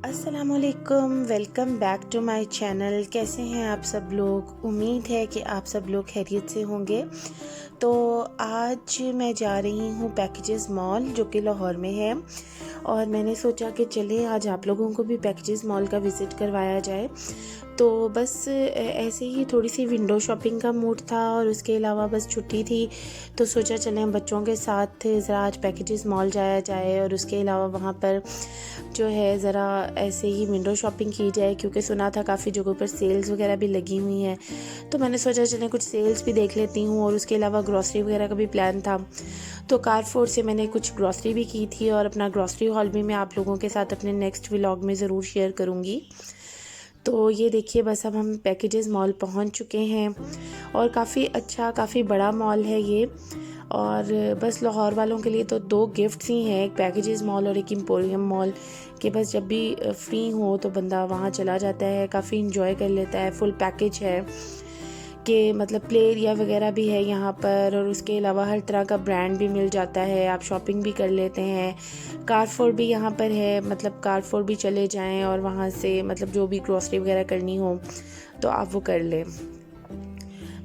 अस्सलामुअलैकुम, welcome back to my channel. कैसे हैं आप सब लोग? उम्मीद है कि आप सब लोग खैरियत से होंगे। तो आज मैं जा रही हूँ पैकेजेस मॉल जो कि लाहौर में है, और मैंने सोचा कि चलें आज आप लोगों को भी पैकेजेस मॉल का विज़िट करवाया जाए। तो बस ऐसे ही थोड़ी सी विंडो शॉपिंग का मूड था, और उसके अलावा बस छुट्टी थी तो सोचा चलें बच्चों के साथ ज़रा आज पैकेजेस मॉल जाया जाए, और उसके अलावा वहाँ पर जो है ज़रा ऐसे ही विंडो शॉपिंग की जाए, क्योंकि सुना था काफ़ी जगहों पर सेल्स वगैरह भी लगी हुई हैं। तो मैंने सोचा चलें कुछ सेल्स भी देख लेती हूँ, और उसके अलावा ग्रॉसरी वगैरह का भी प्लान था। तो कारफोर से मैंने कुछ ग्रॉसरी भी की थी, और अपना ग्रॉसरी हॉल भी मैं आप लोगों के साथ अपने नेक्स्ट व्लॉग में ज़रूर शेयर करूँगी। तो ये देखिए, बस अब हम पैकेजेस मॉल पहुंच चुके हैं, और काफ़ी अच्छा काफ़ी बड़ा मॉल है ये। और बस लाहौर वालों के लिए तो दो गिफ्ट्स ही हैं, एक पैकेजेस मॉल और एक एम्पोरियम मॉल, कि बस जब भी फ्री हो तो बंदा वहाँ चला जाता है, काफ़ी इंजॉय कर लेता है। फुल पैकेज है कि मतलब प्ले एरिया वगैरह भी है यहाँ पर, और उसके अलावा हर तरह का ब्रांड भी मिल जाता है, आप शॉपिंग भी कर लेते हैं। कारफोर भी यहाँ पर है, मतलब कारफोर भी चले जाएं और वहाँ से मतलब जो भी ग्रोसरी वगैरह करनी हो तो आप वो कर लें।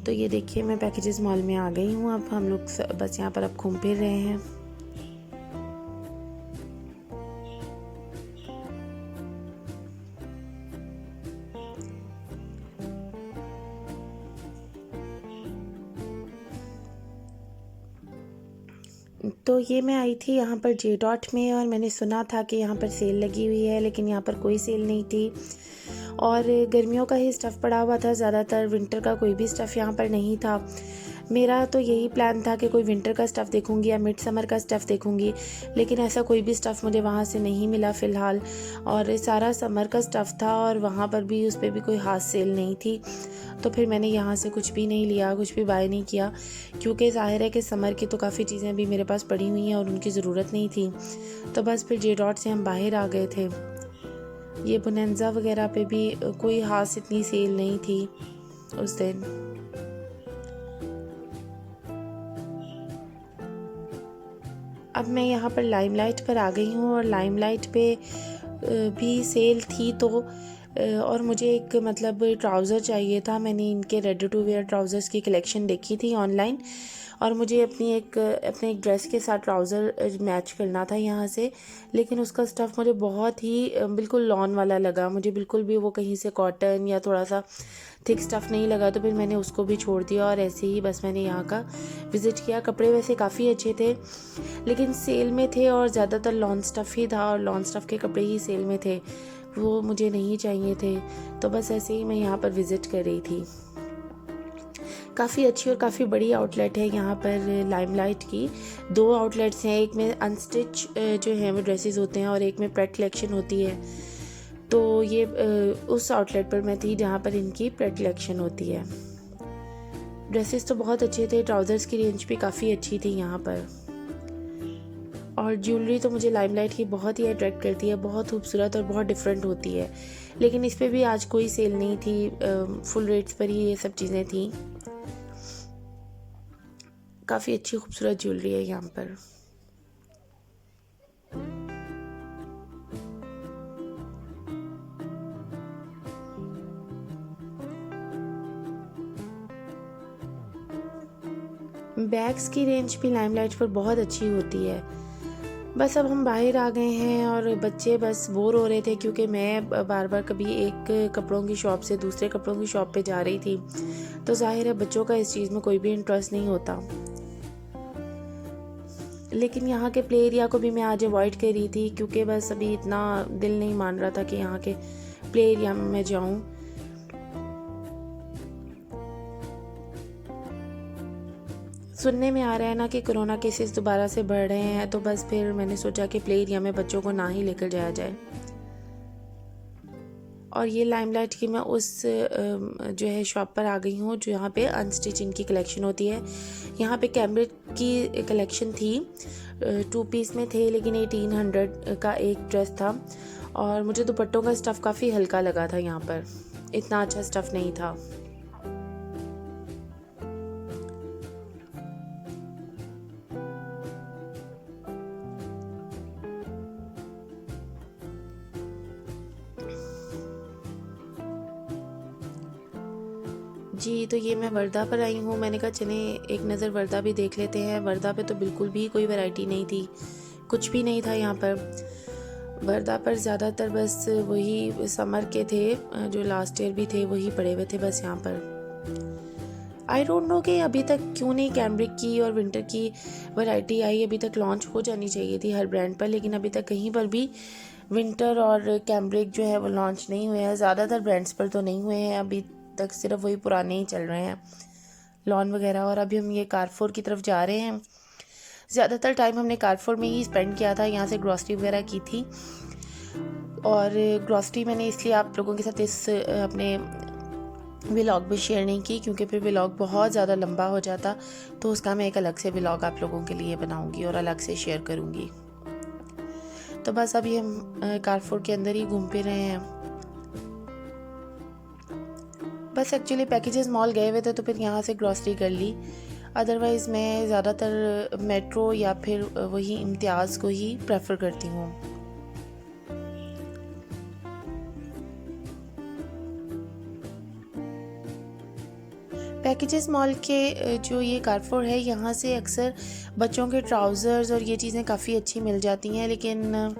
तो ये देखिए, मैं पैकेजेस मॉल में आ गई हूँ। अब हम लोग बस यहाँ पर अब घूम फिर रहे हैं। तो ये मैं आई थी यहाँ पर जे डॉट में, और मैंने सुना था कि यहाँ पर सेल लगी हुई है, लेकिन यहाँ पर कोई सेल नहीं थी, और गर्मियों का ही स्टफ़ पड़ा हुआ था ज़्यादातर, विंटर का कोई भी स्टफ़ यहाँ पर नहीं था। मेरा तो यही प्लान था कि कोई विंटर का स्टफ़ देखूंगी या मिड समर का स्टफ़ देखूंगी, लेकिन ऐसा कोई भी स्टफ़ मुझे वहाँ से नहीं मिला फ़िलहाल, और सारा समर का स्टफ़ था, और वहाँ पर भी उस पर भी कोई ख़ास सेल नहीं थी। तो फिर मैंने यहाँ से कुछ भी नहीं लिया, कुछ भी बाय नहीं किया, क्योंकि ज़ाहिर है कि समर की तो काफ़ी चीज़ें अभी मेरे पास पड़ी हुई हैं और उनकी ज़रूरत नहीं थी। तो बस फिर जे डॉट से हम बाहर आ गए थे। ये बोनेंजा वगैरह पे भी कोई ख़ास इतनी सेल नहीं थी उस दिन। अब मैं यहाँ पर लाइमलाइट पर आ गई हूँ, और लाइमलाइट पे भी सेल थी, तो और मुझे एक मतलब ट्राउज़र चाहिए था। मैंने इनके रेडी टू वेयर ट्राउज़र्स की कलेक्शन देखी थी ऑनलाइन, और मुझे अपने एक ड्रेस के साथ ट्राउज़र मैच करना था यहाँ से, लेकिन उसका स्टफ़ मुझे बहुत ही बिल्कुल लॉन वाला लगा। मुझे बिल्कुल भी वो कहीं से कॉटन या थोड़ा सा थिक स्टफ़ नहीं लगा, तो फिर मैंने उसको भी छोड़ दिया, और ऐसे ही बस मैंने यहाँ का विज़िट किया। कपड़े वैसे काफ़ी अच्छे थे, लेकिन सेल में थे, और ज़्यादातर लॉन स्टफ़ ही था, और लॉन स्टफ़ के कपड़े ही सेल में थे, वो मुझे नहीं चाहिए थे। तो बस ऐसे ही मैं यहाँ पर विज़िट कर रही थी। काफ़ी अच्छी और काफ़ी बड़ी आउटलेट है यहाँ पर लाइमलाइट की। दो आउटलेट्स हैं, एक में अनस्टिच जो है वो ड्रेसेस होते हैं, और एक में पेट कलेक्शन होती है। तो ये उस आउटलेट पर मैं थी जहाँ पर इनकी पेट कलेक्शन होती है। ड्रेसेस तो बहुत अच्छे थे, ट्राउज़र्स की रेंज भी काफ़ी अच्छी थी यहाँ पर। और ज्वेलरी तो मुझे लाइमलाइट की बहुत ही अट्रैक्ट करती है, बहुत खूबसूरत और बहुत डिफरेंट होती है, लेकिन इस पर भी आज कोई सेल नहीं थी, फुल रेट्स पर ही ये सब चीज़ें थी। काफ़ी अच्छी खूबसूरत ज्वेलरी है यहाँ पर। बैग्स की रेंज भी लाइमलाइट पर बहुत अच्छी होती है। बस अब हम बाहर आ गए हैं, और बच्चे बस बोर हो रहे थे, क्योंकि मैं बार बार कभी एक कपड़ों की शॉप से दूसरे कपड़ों की शॉप पे जा रही थी, तो जाहिर है बच्चों का इस चीज़ में कोई भी इंटरेस्ट नहीं होता। लेकिन यहाँ के प्ले एरिया को भी मैं आज अवॉइड कर रही थी, क्योंकि बस अभी इतना दिल नहीं मान रहा था कि यहाँ के प्ले एरिया में मैं जाऊँ। सुनने में आ रहा है ना कि कोरोना केसेस दोबारा से बढ़ रहे हैं, तो बस फिर मैंने सोचा कि प्ले एरिया में बच्चों को ना ही लेकर जाया जाए। और ये लाइमलाइट की मैं उस जो है शॉप पर आ गई हूँ, जो यहाँ पे अनस्टिचिंग की कलेक्शन होती है। यहाँ पे कैम्ब्रिक की कलेक्शन थी, 2 पीस में थे, लेकिन 1800 का एक ड्रेस था, और मुझे दुपट्टों का स्टफ़ काफ़ी हल्का लगा था। यहाँ पर इतना अच्छा स्टफ़ नहीं था। जी, तो ये मैं वर्धा पर आई हूँ। मैंने कहा चलें एक नज़र वर्धा भी देख लेते हैं। वर्धा पे तो बिल्कुल भी कोई वैरायटी नहीं थी, कुछ भी नहीं था यहाँ पर। वर्धा पर ज़्यादातर बस वही समर के थे जो लास्ट ईयर भी थे, वही पड़े हुए थे बस यहाँ पर। आई डोंट नो कि अभी तक क्यों नहीं कैम्ब्रिक की और विंटर की वैरायटी आई। अभी तक लॉन्च हो जानी चाहिए थी हर ब्रांड पर, लेकिन अभी तक कहीं पर भी विंटर और कैम्ब्रिक जो है वो लॉन्च नहीं हुए हैं। ज़्यादातर ब्रांड्स पर तो नहीं हुए हैं अभी तक, सिर्फ वही पुराने ही चल रहे हैं, लॉन वगैरह। और अभी हम ये कारफोर की तरफ जा रहे हैं। ज़्यादातर टाइम हमने कारफोर में ही स्पेंड किया था, यहाँ से ग्रॉसरी वगैरह की थी। और ग्रॉसरी मैंने इसलिए आप लोगों के साथ इस अपने व्लॉग में शेयर नहीं की, क्योंकि फिर व्लॉग बहुत ज़्यादा लंबा हो जाता, तो उसका मैं एक अलग से व्लॉग आप लोगों के लिए बनाऊंगी और अलग से शेयर करूंगी। तो बस अभी हम कारफोर के अंदर ही घूम फिर रहे हैं। बस एक्चुअली पैकेजेस मॉल गए हुए थे तो फिर यहाँ से ग्रॉसरी कर ली। अदरवाइज़ मैं ज़्यादातर मेट्रो या फिर वही इम्तियाज़ को ही प्रेफर करती हूँ। पैकेजेस मॉल के जो ये कारफोर है, यहाँ से अक्सर बच्चों के ट्राउज़र्स और ये चीज़ें काफ़ी अच्छी मिल जाती हैं, लेकिन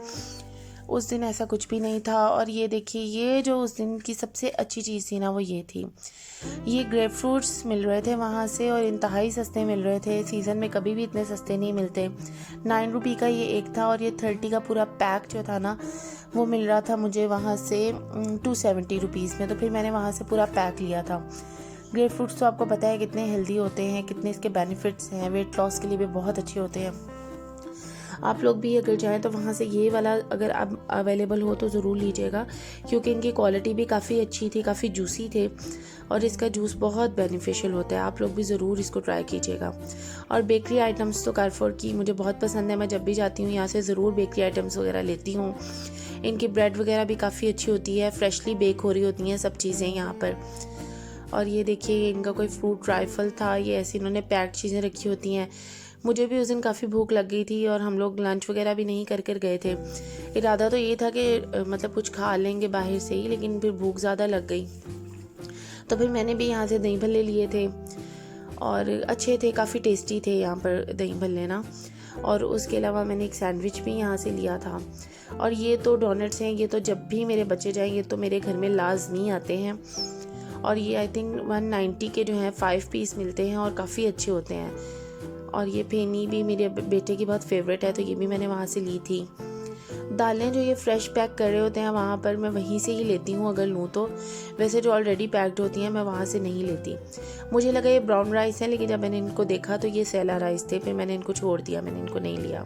उस दिन ऐसा कुछ भी नहीं था। और ये देखिए, ये जो उस दिन की सबसे अच्छी चीज़ थी ना, वो ये थी, ये ग्रेप फ्रूट्स मिल रहे थे वहाँ से और इंतहाई सस्ते मिल रहे थे। सीज़न में कभी भी इतने सस्ते नहीं मिलते। 9 रुपये का ये एक था और ये 30 का पूरा पैक जो था ना, वो मिल रहा था मुझे वहाँ से 270 रुपीज़ में। तो फिर मैंने वहाँ से पूरा पैक लिया था। ग्रेप फ्रूट्स तो आपको पता है कितने हेल्दी होते हैं, कितने इसके बेनिफिट्स हैं, वेट लॉस के लिए भी बहुत अच्छे होते हैं। आप लोग भी अगर जाएं तो वहाँ से ये वाला अगर आप अवेलेबल हो तो ज़रूर लीजिएगा, क्योंकि इनकी क्वालिटी भी काफ़ी अच्छी थी, काफ़ी जूसी थे और इसका जूस बहुत बेनिफिशियल होता है। आप लोग भी ज़रूर इसको ट्राई कीजिएगा। और बेकरी आइटम्स तो कारफोर की मुझे बहुत पसंद है। मैं जब भी जाती हूँ यहाँ से ज़रूर बेकरी आइटम्स वगैरह लेती हूँ। इनकी ब्रेड वगैरह भी काफ़ी अच्छी होती है, फ्रेशली बेक हो रही होती हैं सब चीज़ें यहाँ पर। और ये देखिए, इनका कोई फ्रूट राइफल था, ये ऐसी इन्होंने पैक्ड चीज़ें रखी होती हैं। मुझे भी उस दिन काफ़ी भूख लग गई थी और हम लोग लंच वगैरह भी नहीं कर कर गए थे। इरादा तो ये था कि मतलब कुछ खा लेंगे बाहर से ही, लेकिन फिर भूख ज़्यादा लग गई। तो फिर मैंने भी यहाँ से दही भल्ले लिए थे और अच्छे थे, काफ़ी टेस्टी थे यहाँ पर दही भल्ले ना। और उसके अलावा मैंने एक सैंडविच भी यहाँ से लिया था। और ये तो डोनट्स हैं, ये तो जब भी मेरे बच्चे जाएँ ये तो मेरे घर में लाजमी आते हैं। और ये आई थिंक 190 के जो हैं 5 पीस मिलते हैं और काफ़ी अच्छे होते हैं। और ये फेनी भी मेरे बेटे की बहुत फेवरेट है, तो ये भी मैंने वहाँ से ली थी। दालें जो ये फ्रेश पैक कर रहे होते हैं वहाँ पर, मैं वहीं से ही लेती हूँ अगर लूँ तो। वैसे जो ऑलरेडी पैक्ड होती हैं मैं वहाँ से नहीं लेती। मुझे लगा ये ब्राउन राइस है, लेकिन जब मैंने इनको देखा तो ये सेला राइस थे, फिर मैंने इनको छोड़ दिया, मैंने इनको नहीं लिया।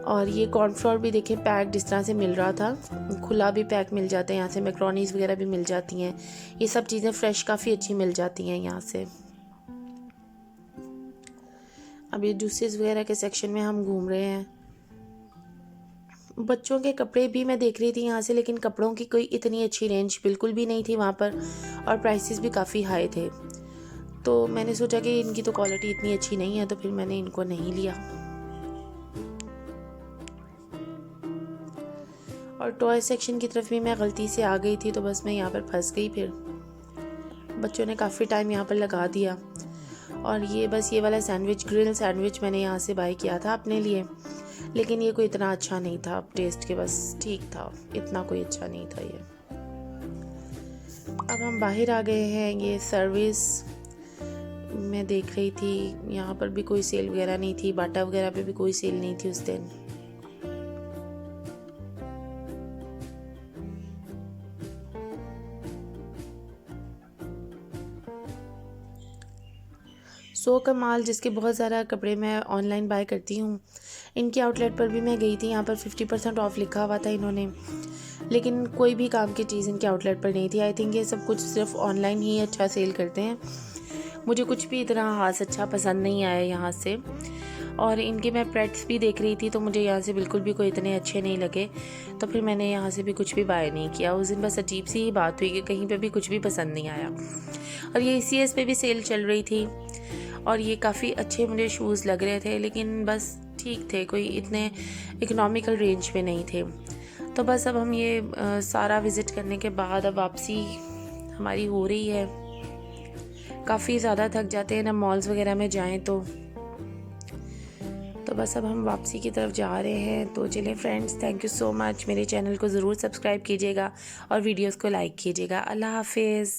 और ये कॉर्नफ्लोर भी देखें पैक्ड इस तरह से मिल रहा था, खुला भी पैक मिल जाता है यहाँ से। मैक्रोनीज वगैरह भी मिल जाती हैं, ये सब चीज़ें फ्रेश काफ़ी अच्छी मिल जाती हैं यहाँ से। अब ये जूसेस वगैरह के सेक्शन में हम घूम रहे हैं। बच्चों के कपड़े भी मैं देख रही थी यहाँ से, लेकिन कपड़ों की कोई इतनी अच्छी रेंज बिल्कुल भी नहीं थी वहाँ पर और प्राइसेस भी काफ़ी हाई थे। तो मैंने सोचा कि इनकी तो क्वालिटी इतनी अच्छी नहीं है, तो फिर मैंने इनको नहीं लिया। और टॉय सेक्शन की तरफ भी मैं गलती से आ गई थी, तो बस मैं यहाँ पर फंस गई। फिर बच्चों ने काफ़ी टाइम यहाँ पर लगा दिया। और ये बस ये वाला सैंडविच, ग्रिल सैंडविच मैंने यहाँ से बाय किया था अपने लिए, लेकिन ये कोई इतना अच्छा नहीं था टेस्ट के, बस ठीक था, इतना कोई अच्छा नहीं था ये। अब हम बाहर आ गए हैं। ये सर्विस मैं देख रही थी, यहाँ पर भी कोई सेल वगैरह नहीं थी, बाटा वगैरह पे भी कोई सेल नहीं थी उस दिन। सो कमाल, जिसके बहुत ज़्यादा कपड़े मैं ऑनलाइन बाय करती हूँ, इनके आउटलेट पर भी मैं गई थी। यहाँ पर 50% ऑफ लिखा हुआ था इन्होंने, लेकिन कोई भी काम की चीज़ इनके आउटलेट पर नहीं थी। आई थिंक ये सब कुछ सिर्फ ऑनलाइन ही अच्छा सेल करते हैं। मुझे कुछ भी इतना खास अच्छा पसंद नहीं आया यहाँ से। और इनके मैं प्रेट्स भी देख रही थी, तो मुझे यहाँ से बिल्कुल भी कोई इतने अच्छे नहीं लगे, तो फिर मैंने यहाँ से भी कुछ भी बाय नहीं किया। उस दिन बस अजीब सी ही बात हुई कि कहीं पे भी कुछ भी पसंद नहीं आया। और ये ECS पे भी सेल चल रही थी और ये काफ़ी अच्छे मुझे शूज़ लग रहे थे, लेकिन बस ठीक थे, कोई इतने इकोनॉमिकल रेंज में नहीं थे। तो बस अब हम ये सारा विज़िट करने के बाद अब वापसी हमारी हो रही है। काफ़ी ज़्यादा थक जाते हैं ना मॉल्स वगैरह में जाएं तो बस अब हम वापसी की तरफ जा रहे हैं। तो चलिए friends, thank you so much. मेरे चैनल को ज़रूर सब्सक्राइब कीजिएगा और वीडियोस को लाइक कीजिएगा। अल्लाह हाफिज़।